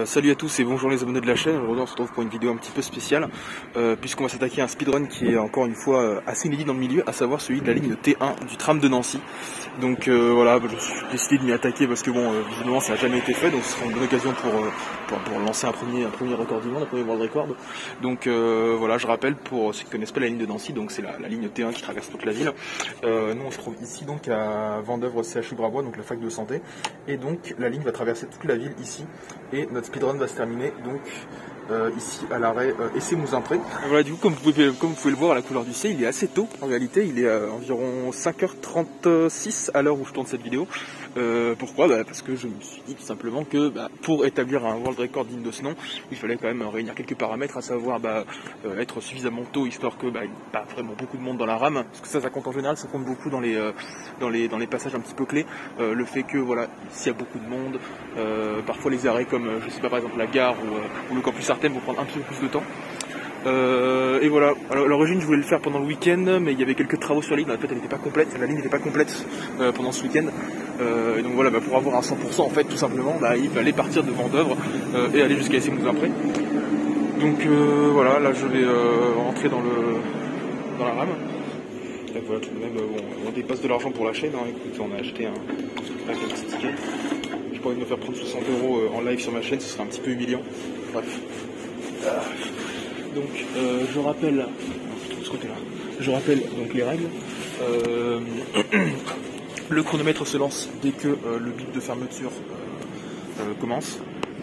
Salut à tous et bonjour les abonnés de la chaîne. Aujourd'hui on se retrouve pour une vidéo un petit peu spéciale puisqu'on va s'attaquer à un speedrun qui est encore une fois assez inédit dans le milieu, à savoir celui de la ligne T1 du tram de Nancy. Donc voilà, je suis décidé de m'y attaquer parce que bon, visiblement ça n'a jamais été fait, donc ce sera une bonne occasion pour lancer un premier record du monde, un premier world record. Donc voilà, je rappelle pour ceux qui ne connaissent pas la ligne de Nancy, donc c'est la ligne T1 qui traverse toute la ville. Nous on se trouve ici donc à Vendeuvre CHU Brabois, donc la fac de santé, et donc la ligne va traverser toute la ville ici. Et notre speedrun va se terminer donc ici à l'arrêt Essé-Mouzin-Pré. Voilà, du coup comme vous pouvez le voir à la couleur du ciel, il est assez tôt en réalité, il est environ 5h36 à l'heure où je tourne cette vidéo. Pourquoi ? Parce que je me suis dit tout simplement que pour établir un world record digne de ce nom, il fallait quand même réunir quelques paramètres, à savoir être suffisamment tôt, histoire que il n'y ait pas vraiment beaucoup de monde dans la rame, parce que ça compte en général, ça compte beaucoup dans les passages un petit peu clés. Le fait que voilà, s'il y a beaucoup de monde, parfois les arrêts comme je sais pas, par exemple la gare ou le campus Artem vont prendre un petit peu plus de temps. Et voilà, alors à l'origine je voulais le faire pendant le week-end, mais il y avait quelques travaux sur la ligne, en fait elle n'était pas complète, la ligne n'était pas complète pendant ce week-end. Et donc voilà, pour avoir un 100% en fait tout simplement, il fallait partir de Vendeuvre et aller jusqu'à Essé-Mouzin-Pré. Donc voilà, là je vais rentrer dans la rame. Là, voilà, tout de même, on dépasse de l'argent pour la chaîne, hein. Écoute, on a acheté un petit ticket. J'ai pas envie de me faire prendre 60 € en live sur ma chaîne, ce serait un petit peu humiliant. Bref. Donc je rappelle donc les règles. Le chronomètre se lance dès que le bip de fermeture commence.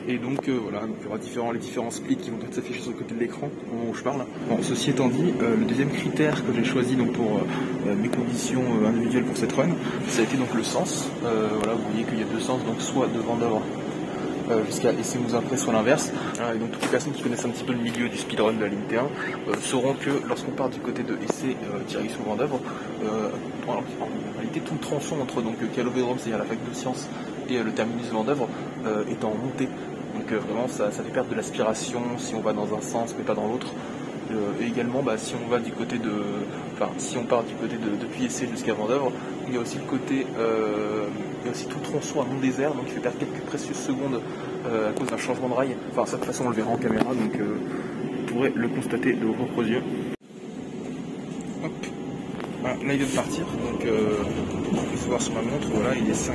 Et donc voilà, donc il y aura les différents splits qui vont être s'afficher sur le côté de l'écran au moment où je parle. Bon, ceci étant dit, le deuxième critère que j'ai choisi donc pour mes conditions individuelles pour cette run, ça a été donc le sens. Voilà, vous voyez qu'il y a deux sens, donc soit de Vendeuvre jusqu'à Essé-Mouzin-Pré, soit l'inverse. Et donc toutes les personnes qui connaissent un petit peu le milieu du speedrun de la ligne T1 sauront que lorsqu'on part du côté de Essé direction Vendeuvre, en réalité tout le tronçon entre donc Calobédrome, c'est-à-dire la fac de sciences, et le terminus Vendeuvre est en montée. Donc vraiment ça fait perdre de l'aspiration si on va dans un sens mais pas dans l'autre. Et également si on va du côté si on part du côté depuis Essé jusqu'à Vendeuvre, il y a aussi le côté il y a aussi tout le tronçon à non désert, donc il fait perdre quelques précieuses secondes à cause d'un changement de rail. Enfin ça de toute façon on le verra en caméra, donc vous pourrez le constater de vos propres yeux. Hop. Voilà, là il vient de partir, donc on peut voir sur ma montre, voilà, il est 5h49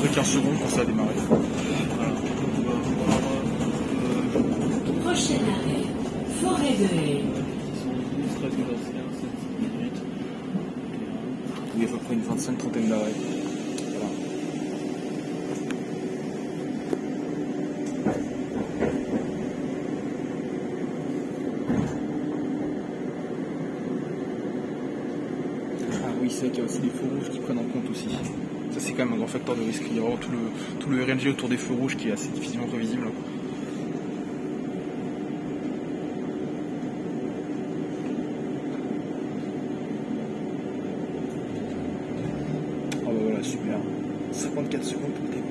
et 15 secondes quand ça a démarré. Voilà. Prochain arrêt, Forêt de Haye. Il y a à peu près une 25-30 d'arrêts. Voilà. Ah oui, c'est vrai qu'il y a aussi les feux rouges qui prennent en compte aussi. Ça c'est quand même un grand facteur de risque. Il y a vraiment tout le RNG autour des feux rouges qui est assez difficilement prévisible. Oh bah voilà, super. 54 secondes pour le début.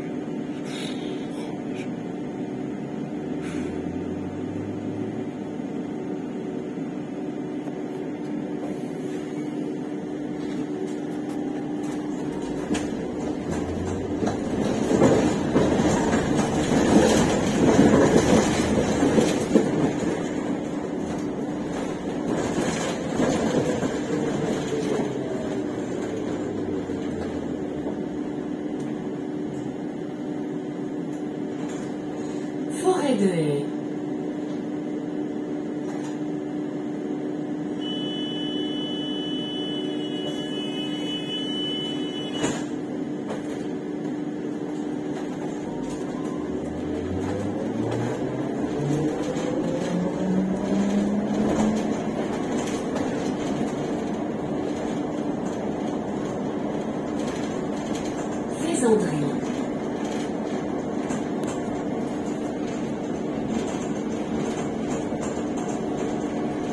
Forêt de Haye. Fésandrie.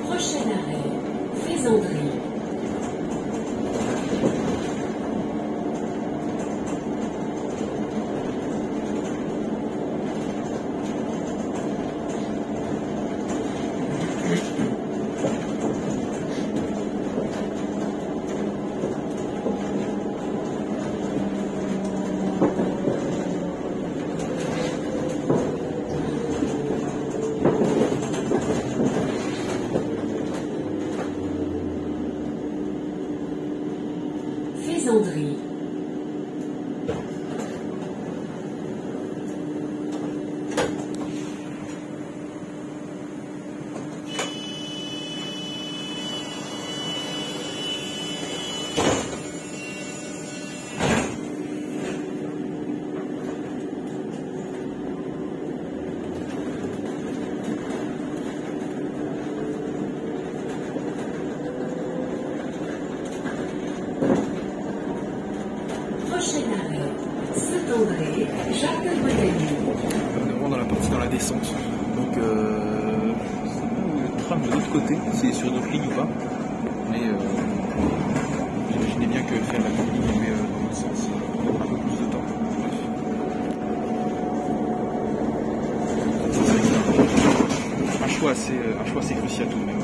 Prochain arrêt, Fésandrie. Saint-André, Jardin botanique. On est vraiment dans la partie dans la descente. Donc le tram de l'autre côté, c'est sur notre ligne ou pas. Mais j'imaginais bien que faire la même ligne mais dans l'autre sens, un peu plus de temps. Bref. Un choix assez crucial tout de même.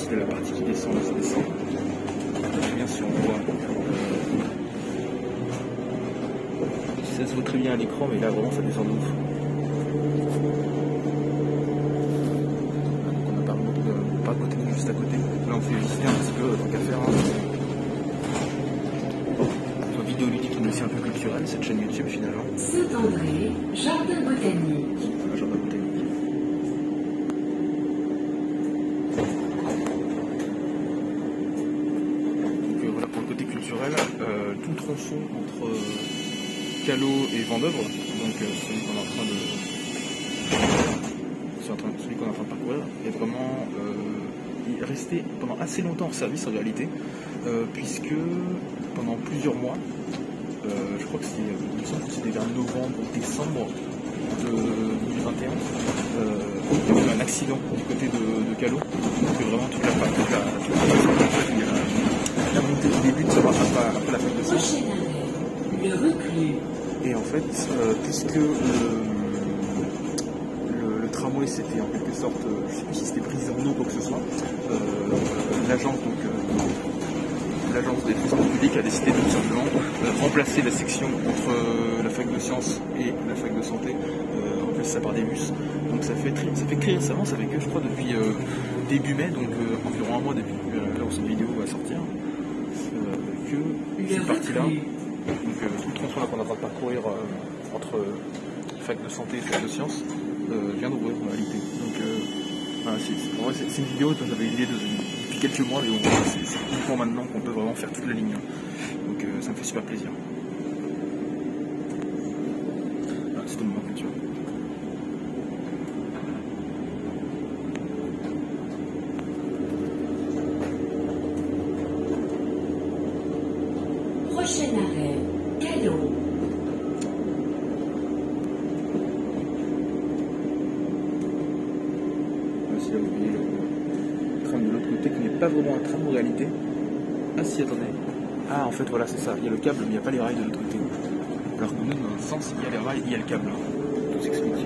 De la partie qui descend, là ça descend. Je suis bien sûr on voit. Ça se voit très bien à l'écran, mais là vraiment ça descend de ouf. Donc on a pas de botanique juste à côté. Là on fait visiter un petit peu, tant qu'à faire. Une vidéo ludique mais aussi un peu culturelle, cette chaîne YouTube finalement. Saint-André, Jardin botanique. Voilà, jardin botanique. Tout le tronçon entre Callot et Vendœuvre, donc celui qu'on est en train de parcourir, est vraiment resté pendant assez longtemps en service en réalité, puisque pendant plusieurs mois, je crois que c'était vers novembre ou décembre de 2021, il y a eu un accident du côté de Callot, donc vraiment toute la montée du début ne se rattrape pas après la fac de sciences. Le reclus. Et en fait, puisque le tramway c'était en quelque sorte, je ne sais plus si c'était brisé en eau ou quoi que ce soit, l'agence des transports publics a décidé de tout simplement remplacer la section entre la fac de sciences et la fac de santé, remplacer ça par des bus. Donc ça fait très récemment, ça fait que je crois depuis début mai, donc environ un mois depuis là où cette vidéo va sortir. Que cette partie-là, donc tout le tronçon qu'on est en train de parcourir entre fac de santé et fac de sciences vient d'ouvrir en réalité. Donc voilà, pour moi c'est une vidéo dont j'avais l'idée depuis quelques mois, mais bon, c'est uniquement maintenant qu'on peut vraiment faire toute la ligne. Donc ça me fait super plaisir. Voilà, c'est le moment culturel. Prochain arrêt, Callot. Voici là vous voyez le tram de l'autre côté qui n'est pas vraiment un tram en réalité. Ah si, attendez. Ah en fait voilà c'est ça, il y a le câble mais il n'y a pas les rails de l'autre côté. Alors que nous dans notre sens il y a les rails et il y a le câble. Tout s'explique.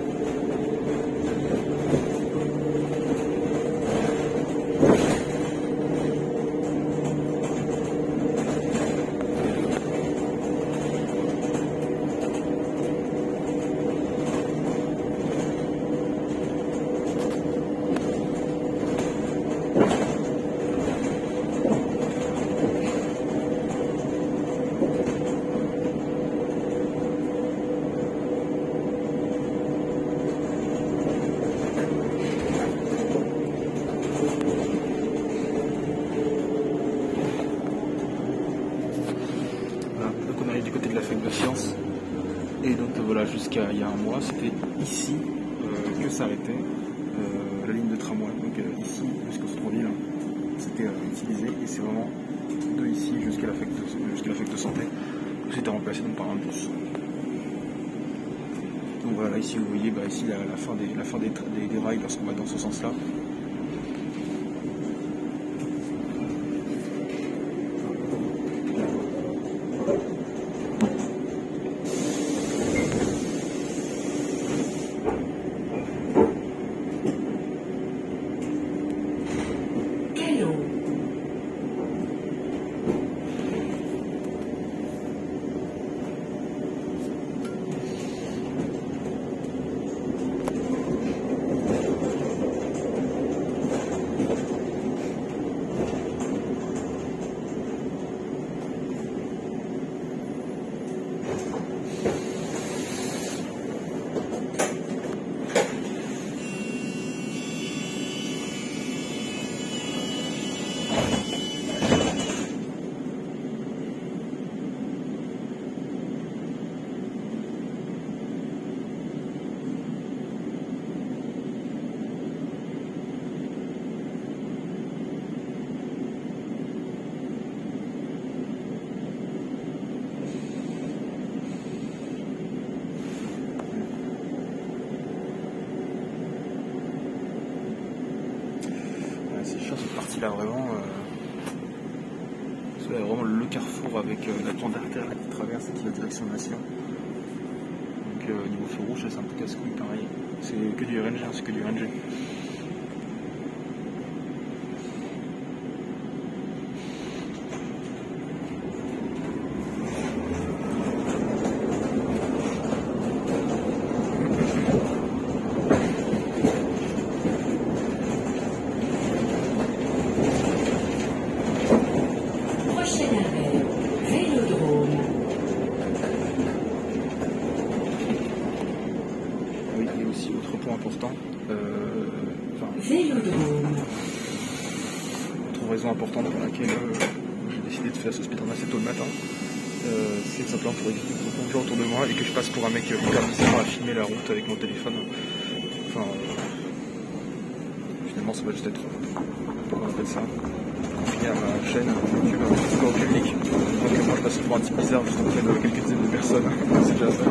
Du côté de la fac de sciences, et donc voilà, jusqu'à il y a un mois c'était ici que s'arrêtait la ligne de tramway, donc ici jusqu'au centre-ville c'était utilisé, et c'est vraiment de ici jusqu'à la fac de santé c'était remplacé donc par un bus. Donc voilà, là ici vous voyez ici la fin des rails lorsqu'on va dans ce sens là. C'est vraiment le carrefour avec la grande artère qui traverse et qui va direction Nation. Donc niveau feu rouge, c'est un peu casse-couille pareil. C'est que du RNG, c'est que du RNG. Important. Autre raison importante pour laquelle j'ai décidé de faire ce speedrun assez tôt le matin, c'est simplement pour éviter de conduire autour de moi et que je passe pour un mec hyper bizarre à filmer la route avec mon téléphone. Enfin, finalement, ça va juste être, comment on appelle ça, confiné à ma chaîne YouTube au public. Donc moi je passe pour un type bizarre juste auprès de quelques dizaines de personnes. C'est déjà ça.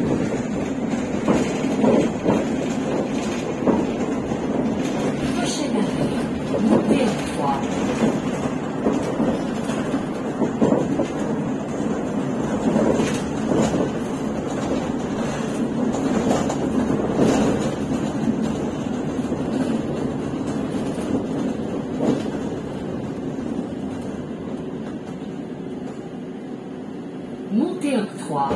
Montée octroi.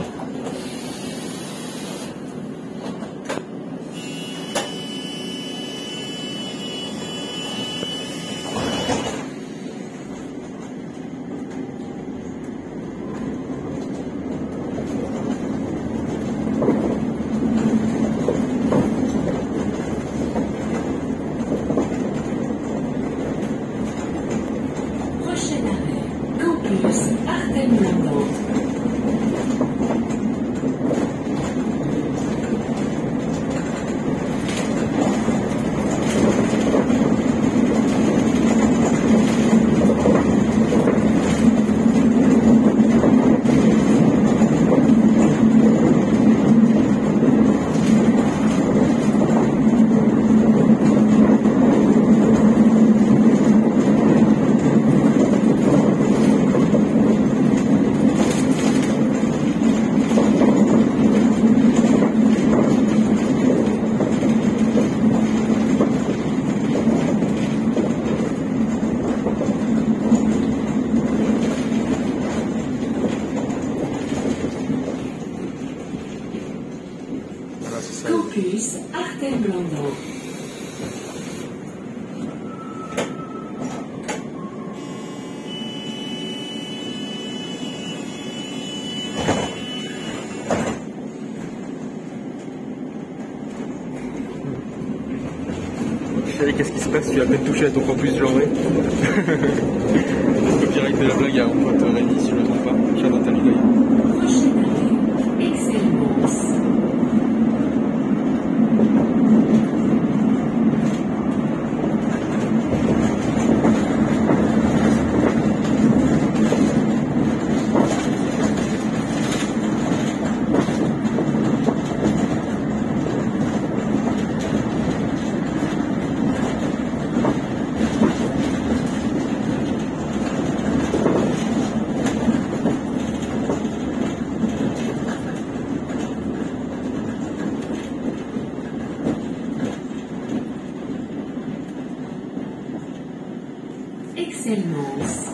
Prochain arrêt, Campus Artem-Blandan. Campus Artem-Blandan. Chérie, qu'est-ce qui se passe? Tu as à peine touché à ton campus genré. Le copyright de la blague à mon pote Rémi, si je ne me trompe pas. Cher Nathalie d'ailleurs. Prochain arrêt, Excellence. Excellence.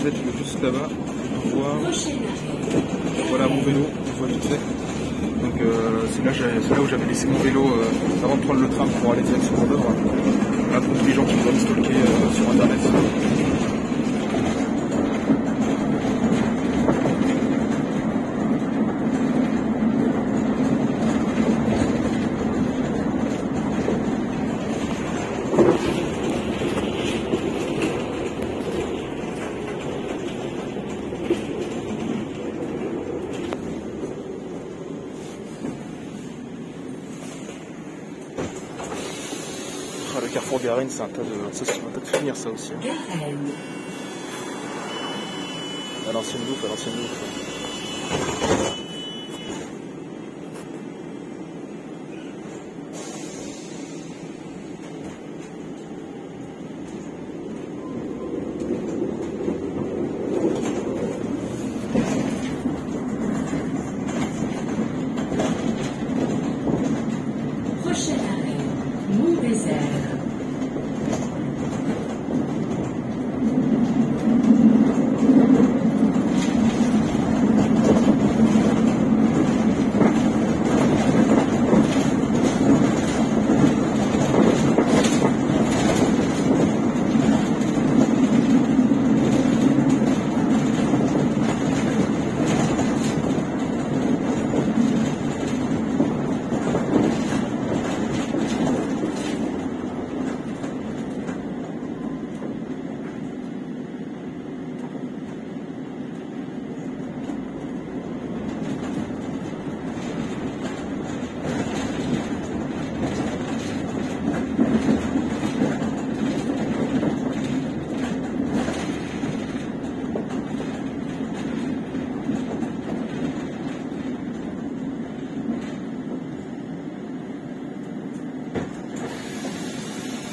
vous êtes juste là-bas, on voit, Prochain arrêt. voilà mon vélo, on voit vite fait. Donc c'est là où j'avais laissé mon vélo avant de prendre le tram pour aller direction Vendôme. Là pour tous les gens qui voudraient me stalker sur internet. Ah, le carrefour Garenne, c'est un tas de souvenirs ça aussi. Garenne. À l'ancienne bouffe, à l'ancienne bouffe. Prochain arrêt. Mont-Désert.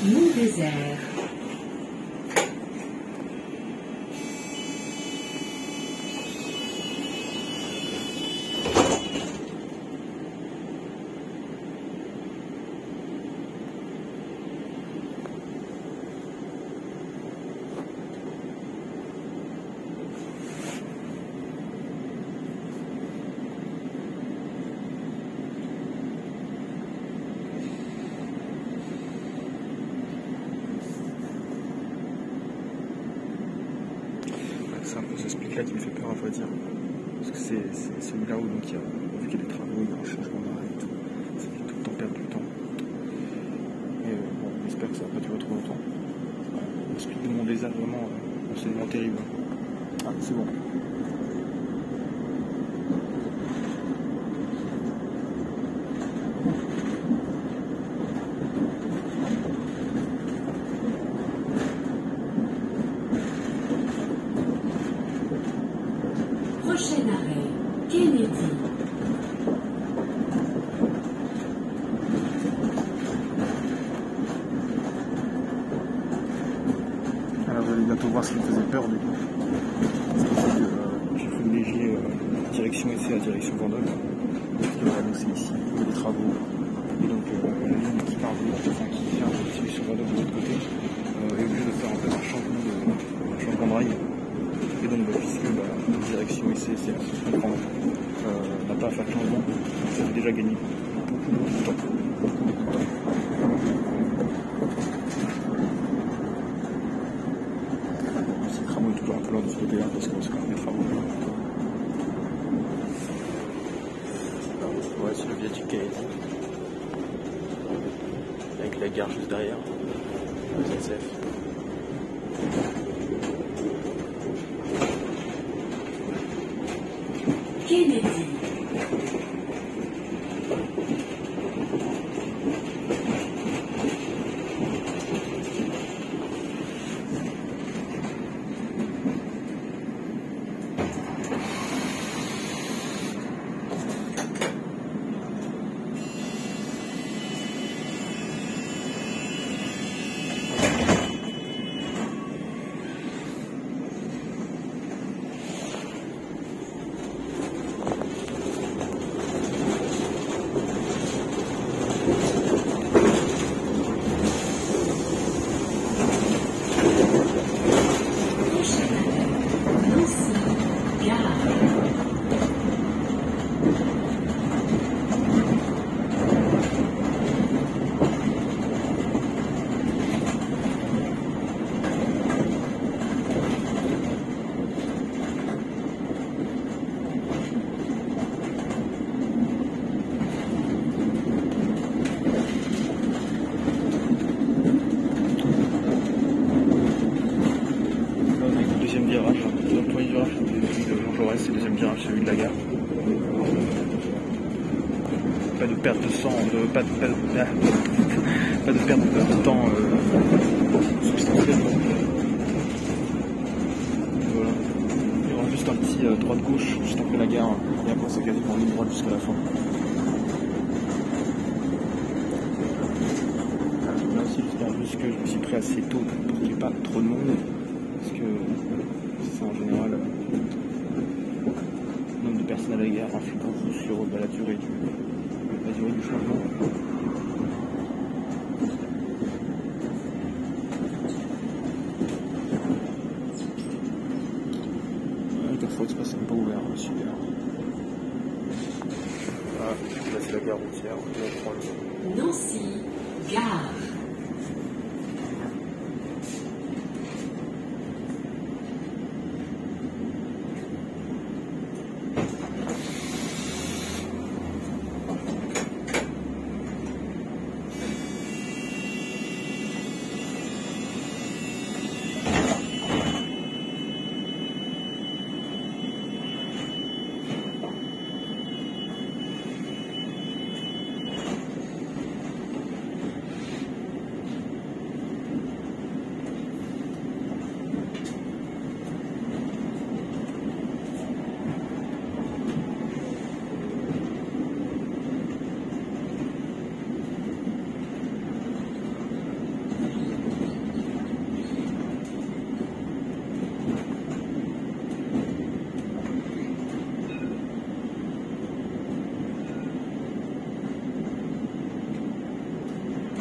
Mont-Désert. C'est un peu ce split-là qui me fait peur à vrai dire. Parce que c'est celui-là où donc, vu qu'il y a des travaux, il y a un changement d'arrêt et tout. Ça fait tout le temps perdre du temps. Et bon, j'espère que ça va pas durer trop longtemps. Le split de Mont-Désert, vraiment, c'est vraiment terrible. Ah, c'est bon. Prochain arrêt. Kennedy. Alors vous allez bientôt voir ce qui me faisait peur du coup. J'ai privilégié direction essai à direction Vendôme. Voilà, donc c'est ici, il y a des travaux. Et donc la ligne qui part de l'autre, enfin qui vient de direction Vendôme de l'autre côté, est obligée de faire en fait un changement de rail. Et donc puisque direction essai, c'est à comprendre, n'a pas à faire de changement, ça fait déjà gagner beaucoup de temps. Le tramway est toujours un peu lent de ce côté-là parce que c'est quand même des travaux. Alors, ouais, c'est le viaduc Kennedy. Avec la gare juste derrière. La SNCF. Kennedy. virage. Le premier virage, c'est celui de Jean Jaurès, et le deuxième virage, celui de la gare. Pas de perte de sang, pas de perte de temps substantiel. Voilà. Il y aura juste un petit droite-gauche juste après la gare, et après c'est quasiment en ligne droite jusqu'à la fin. Là aussi j'espère juste que je me suis pris assez tôt pour qu'il n'y ait pas trop de monde, parce que c'est en général le nombre de personnes à la gare influe beaucoup sur la durée du changement. Carrefour Express n'est pas ouvert, super. Voilà, là c'est la gare routière, on prend le... Nancy, gare.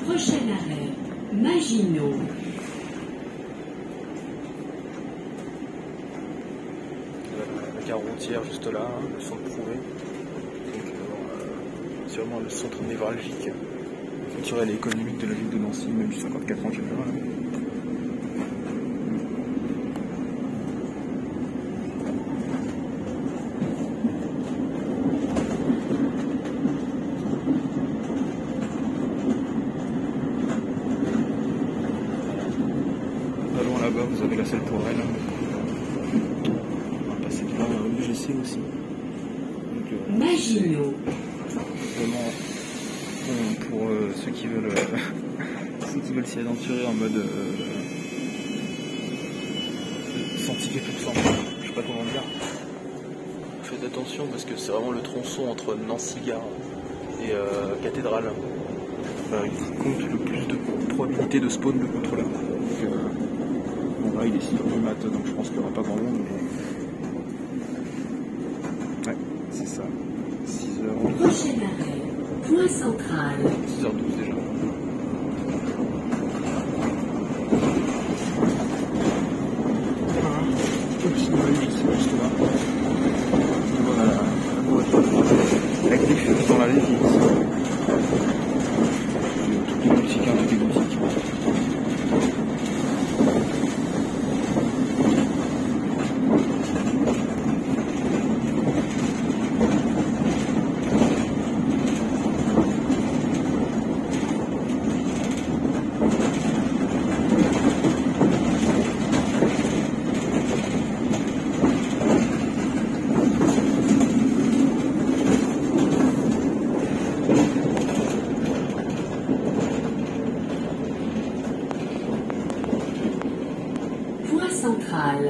Prochain arrêt, Maginot. La gare routière juste là, le centre Prouvé. C'est vraiment le centre névralgique, culturel et économique de la ville de Nancy, même du 54 en général. Là-bas, vous avez la salle pour elle. On va passer devant l'UGC aussi. Donc, Maginot. Vraiment, bon, pour ceux qui veulent s'y aventurer en mode scientifique tout ça, je sais pas comment dire. Faites attention parce que c'est vraiment le tronçon entre Nancy-Gare et Cathédrale. Il compte le plus de probabilité de spawn de contrôleur. Bon là il est 6h du mat, donc je pense qu'il n'y aura pas grand monde, mais... Ouais, c'est ça. 6h... Prochain arrêt, Point Central. 6h12 déjà. Petit noyau juste là. Voilà la voiture. La griffe juste dans la levée ici. Toutes les boutiques, hein, toutes les boutiques. Central.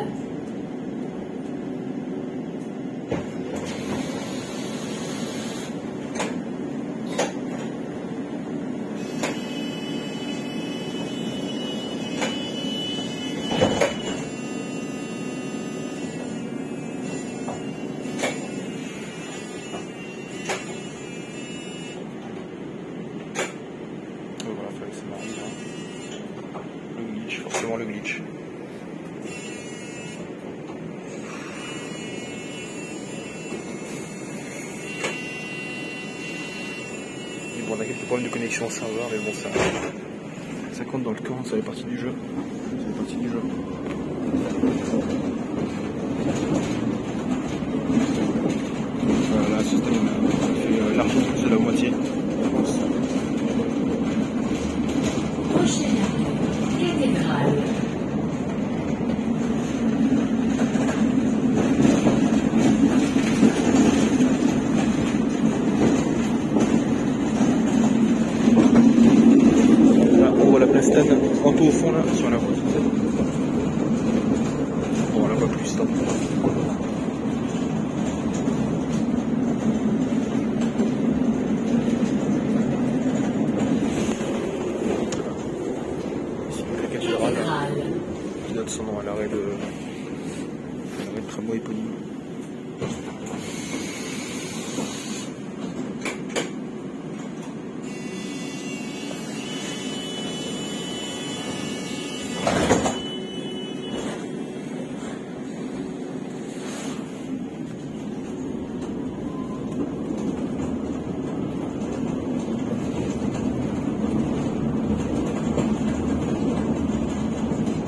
Voilà, fallait que ça m'arrive. Hein. Le glitch, forcément le glitch. Bon, on a quelques problèmes de connexion au serveur, mais bon, ça compte dans le camp, ça fait partie du jeu. Ça fait partie du jeu. Voilà, ce système fait largement plus de la moitié. Prochaine arrêt, Cathédrale. tramway éponyme.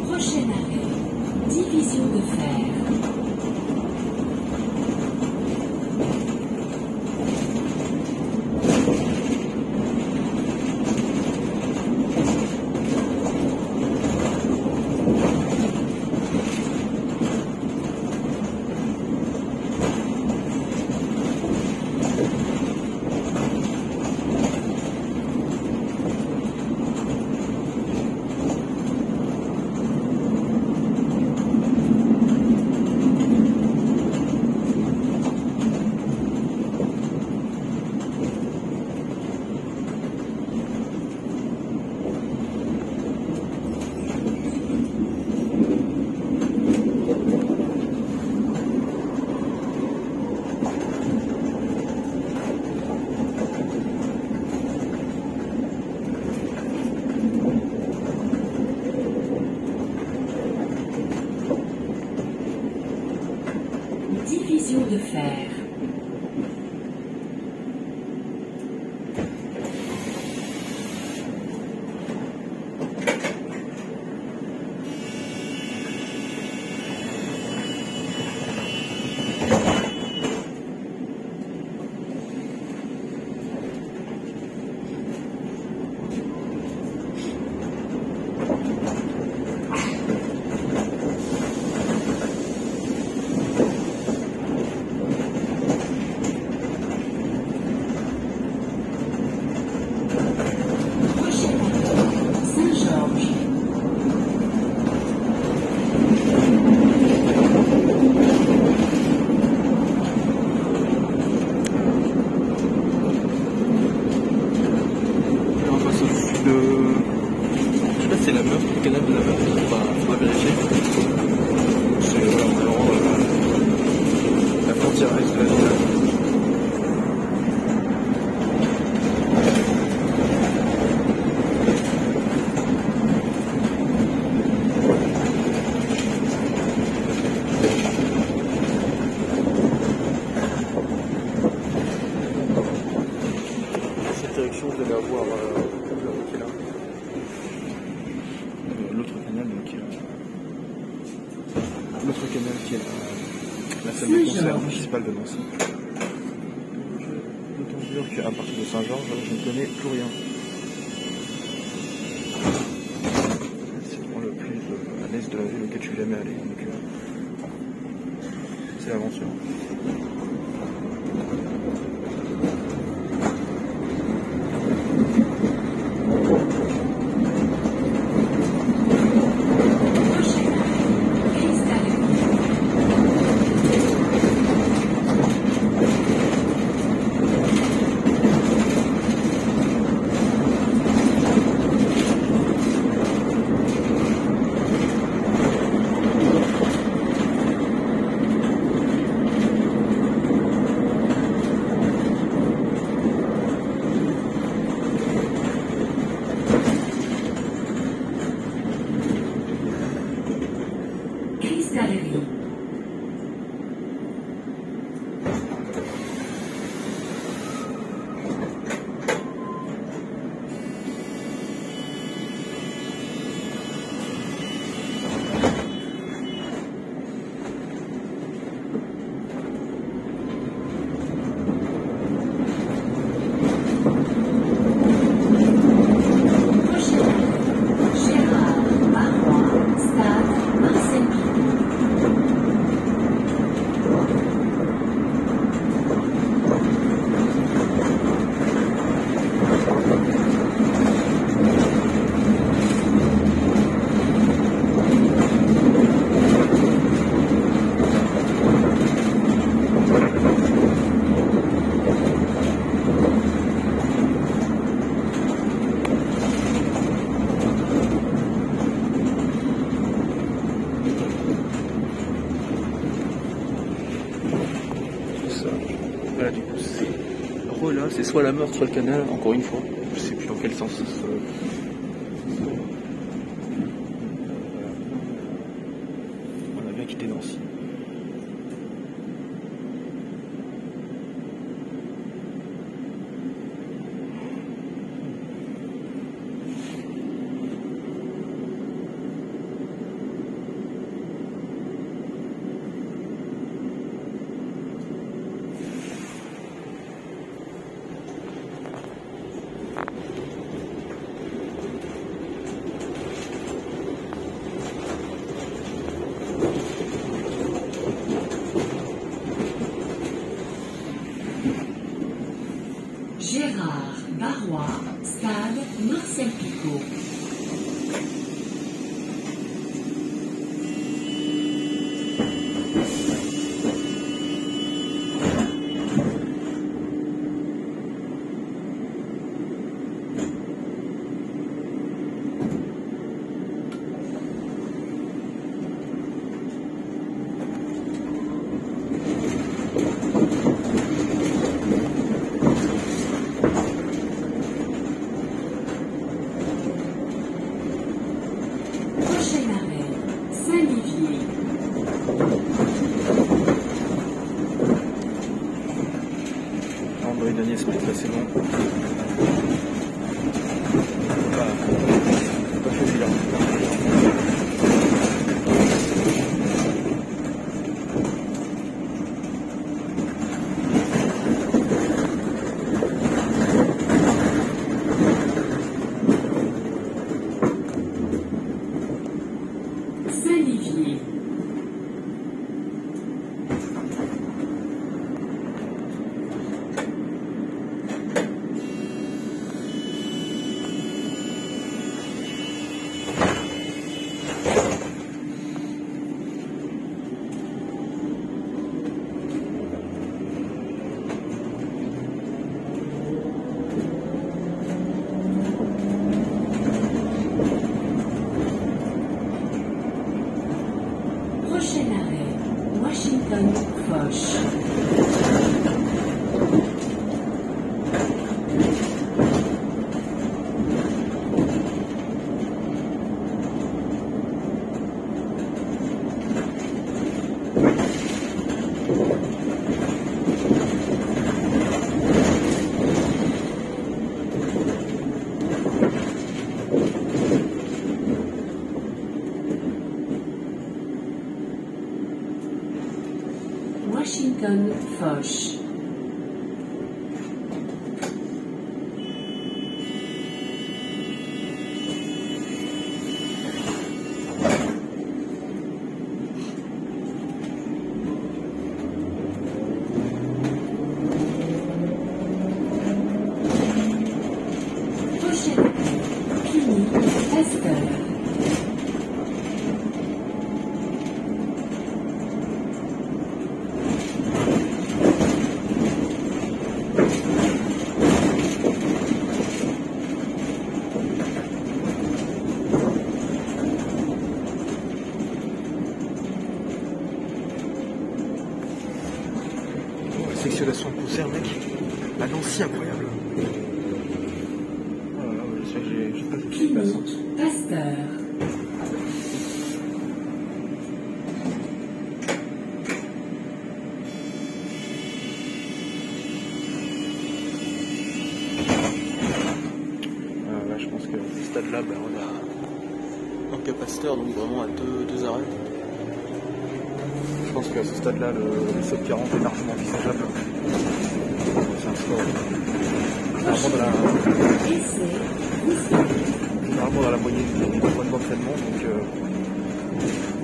Prochain arrêt, division de fer. Division de fer. Je sais pas si c'est la Meurthe, le canal de la Meurthe, faudra vérifier. C'est vraiment la frontière est de la ville. Cette direction, vous allez avoir qui est là. L'autre canal donc, qui est là. L'autre canal qui est la salle de concert municipale de Nancy. D'autant dire qu'à partir de Saint-Georges, je ne connais plus rien. C'est vraiment le plus à l'est de la ville auquel je suis jamais allé. Donc c'est l'aventure. après là du coup c'est là, c'est soit la Meurthe soit le canal, encore une fois. Je sais plus dans quel sens ça se... On a bien quitté Nancy. Gérard Barrois, stade Marcel Picot. Les derniers split là c'est bon. Pas fait celui-là. Saint-Livier. Prochain arrêt, Washington Foch. Washington Foch. Prochain Cluny, Pasteur. Sectionnation de concert, mec. La Nancy, incroyable. J'ai pas de place. Pasteur. Là, je pense que ce stade-là, ben, on a un Pasteur, donc vraiment à deux arrêts. Je pense qu'à ce stade-là, le sub 40 est largement envisageable. C'est un score généralement dans la moyenne des points d'entraînement, donc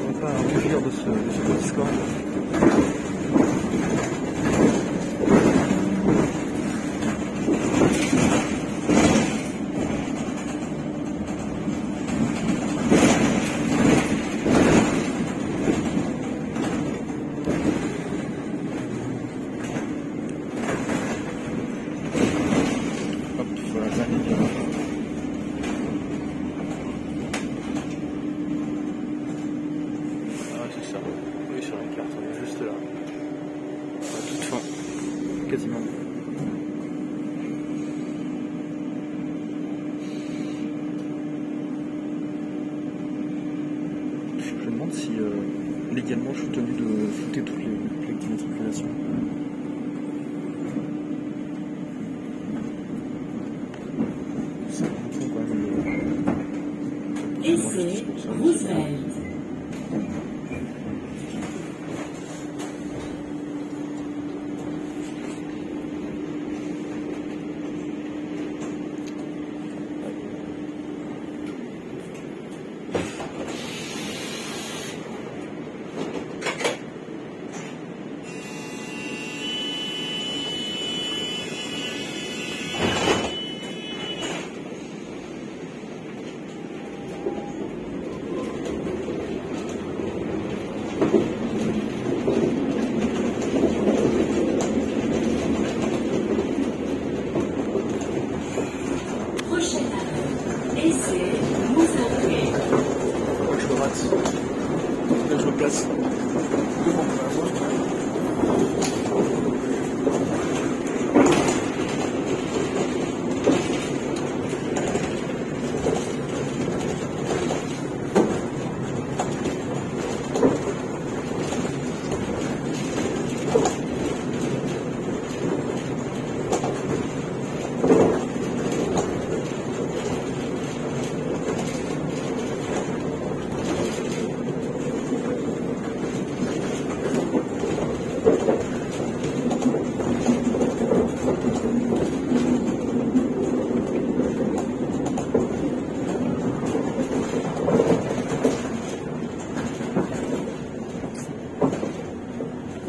on ne peut pas rougir de ce petit score. C'est ça, oui, sur la carte, on est juste là, à toute fin. quasiment. Je me demande si légalement je suis tenu de flouter toutes les plaques d'immatriculation. C'est un peu quand même Essai Roosevelt. Prochaine arrêt. Essai Moussac. je me rate. Là je me place devant la voie.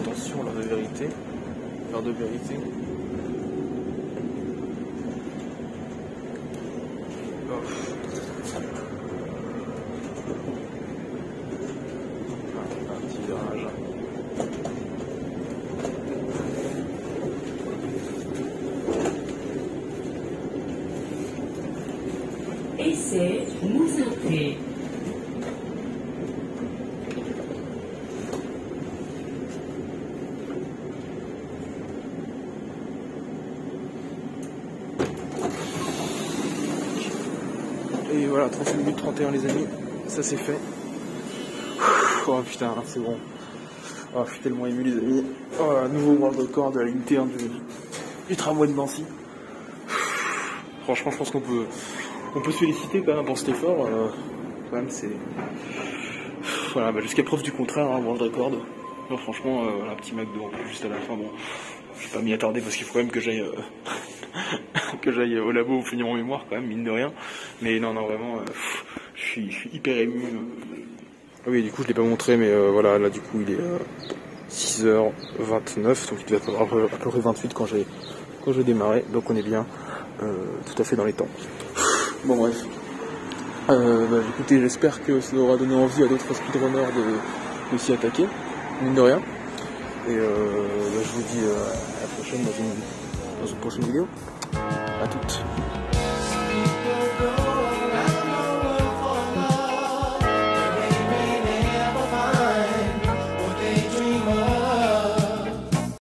Attention, l'heure de vérité. L'heure de vérité. Oh. Un petit virage. Essai Moussac. Et voilà, 38 minutes 31 les amis, ça c'est fait. Oh putain, c'est bon. Oh, je suis tellement ému les amis. Oh, nouveau world record de la ligne T1 du tramway de Nancy. Franchement, je pense qu'on peut se féliciter quand même pour cet effort. Quand même, c'est... Voilà, bah, jusqu'à preuve du contraire, hein, world record. Non, franchement, un petit McDo en plus juste à la fin. Bon, je vais pas m'y attarder parce qu'il faut quand même que j'aille... que j'aille au labo finir mon mémoire quand même, mine de rien. Mais non, vraiment, je suis hyper ému. Ah oui, du coup, je l'ai pas montré, mais voilà, là, du coup, il est 6h29, donc il devait être à peu près 28 quand j'ai démarré, donc on est bien tout à fait dans les temps. Bon, bref. Écoutez, j'espère que ça aura donné envie à d'autres speedrunners de s'y attaquer, mine de rien. Et je vous dis à la prochaine dans une prochaine vidéo. À toutes.